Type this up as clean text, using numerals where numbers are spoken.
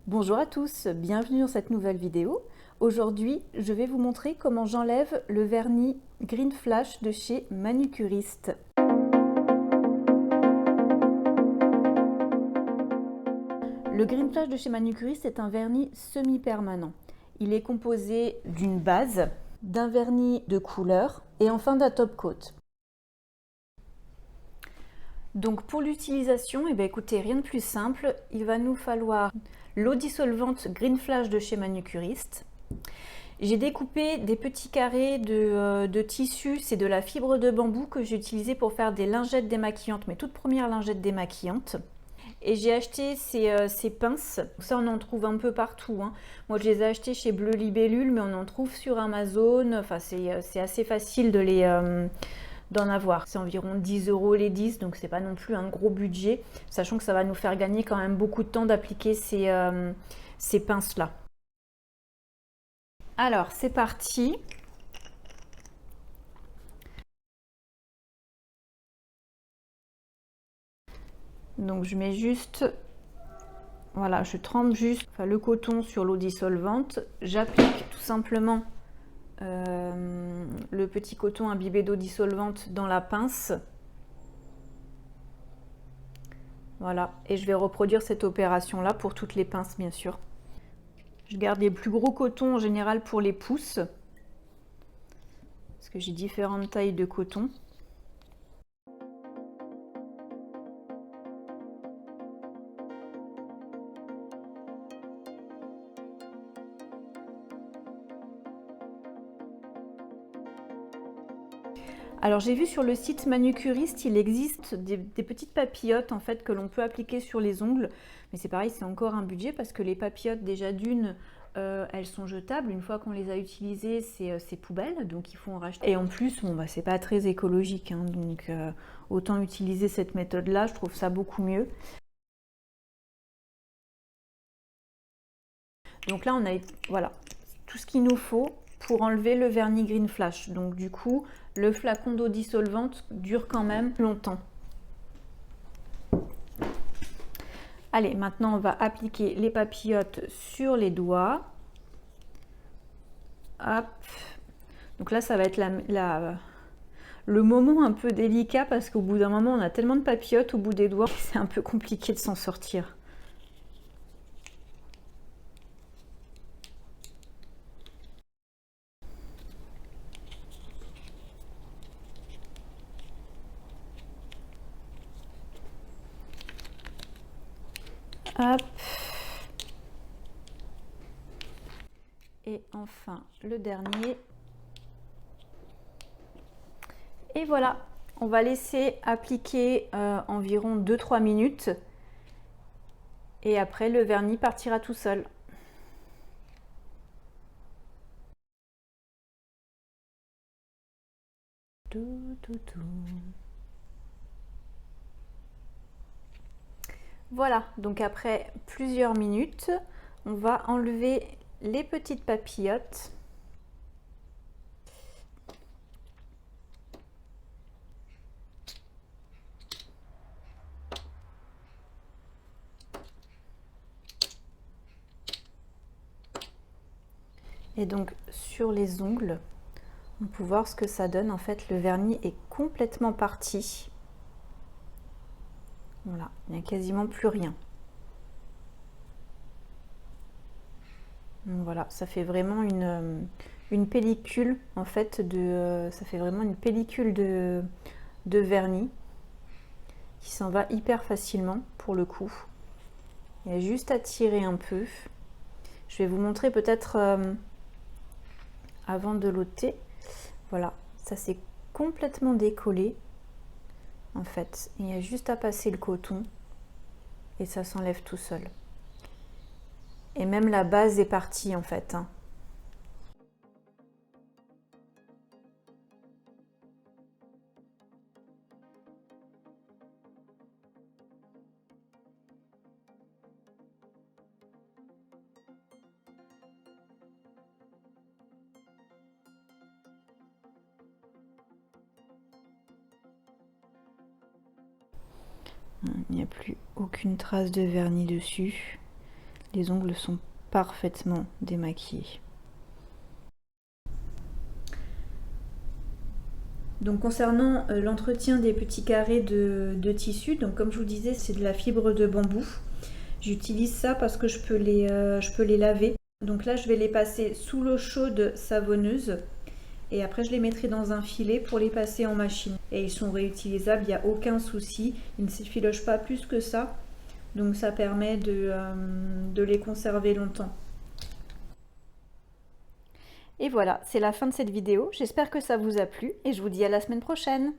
Bonjour à tous, bienvenue dans cette nouvelle vidéo. Aujourd'hui, je vais vous montrer comment j'enlève le vernis Green Flash de chez Manucuriste. Le Green Flash de chez Manucuriste est un vernis semi-permanent. Il est composé d'une base, d'un vernis de couleur et enfin d'un top coat. Donc pour l'utilisation, écoutez, rien de plus simple, il va nous falloir l'eau dissolvante Green Flash de chez Manucuriste. J'ai découpé des petits carrés de tissu, c'est de la fibre de bambou que j'ai utilisé pour faire des lingettes démaquillantes, mes toutes premières lingettes démaquillantes. Et j'ai acheté ces pinces, ça on en trouve un peu partout, hein. Moi je les ai achetées chez Bleu Libellule, mais on en trouve sur Amazon, enfin c'est assez facile d'en avoir. C'est environ 10 € les 10, donc c'est pas non plus un gros budget, sachant que ça va nous faire gagner quand même beaucoup de temps d'appliquer ces pinces-là. Alors c'est parti. Donc je mets juste, voilà, je trempe juste le coton sur l'eau dissolvante. J'applique tout simplement le petit coton imbibé d'eau dissolvante dans la pince. Voilà, et je vais reproduire cette opération là pour toutes les pinces bien sûr. Je garde les plus gros cotons en général pour les pouces, parce que j'ai différentes tailles de coton. Alors j'ai vu sur le site Manucuriste, il existe des petites papillotes en fait que l'on peut appliquer sur les ongles, mais c'est pareil, c'est encore un budget parce que les papillotes déjà d'une, elles sont jetables, une fois qu'on les a utilisées c'est poubelle, donc il faut en racheter. Et en plus, bon, c'est pas très écologique, hein, donc autant utiliser cette méthode là, je trouve ça beaucoup mieux. Donc là on a, voilà, tout ce qu'il nous faut pour enlever le vernis Green Flash. Donc du coup, le flacon d'eau dissolvante dure quand même longtemps. Allez, maintenant on va appliquer les papillotes sur les doigts. Hop. Donc là, ça va être le moment un peu délicat parce qu'au bout d'un moment, on a tellement de papillotes au bout des doigts, c'est un peu compliqué de s'en sortir. Hop. Et enfin, le dernier. Et voilà, on va laisser appliquer environ 2-3 minutes. Et après, le vernis partira tout seul. Voilà, donc après plusieurs minutes, on va enlever les petites papillotes. Et donc sur les ongles, on peut voir ce que ça donne. En fait, le vernis est complètement parti. Voilà, il n'y a quasiment plus rien. Donc voilà, ça fait vraiment une pellicule, en fait, ça fait vraiment une pellicule de vernis qui s'en va hyper facilement pour le coup. Il y a juste à tirer un peu. Je vais vous montrer peut-être avant de l'ôter. Voilà, ça s'est complètement décollé en fait. Il y a juste à passer le coton et ça s'enlève tout seul. Et même la base est partie en fait, hein. Il n'y a plus aucune trace de vernis dessus. Les ongles sont parfaitement démaquillés. Donc concernant l'entretien des petits carrés de tissu, donc comme je vous disais, c'est de la fibre de bambou. J'utilise ça parce que je peux les laver. Donc là, je vais les passer sous l'eau chaude savonneuse et après je les mettrai dans un filet pour les passer en machine. Et ils sont réutilisables, il n'y a aucun souci. Ils ne s'effilochent pas plus que ça. Donc ça permet de les conserver longtemps. Et voilà, c'est la fin de cette vidéo. J'espère que ça vous a plu et je vous dis à la semaine prochaine.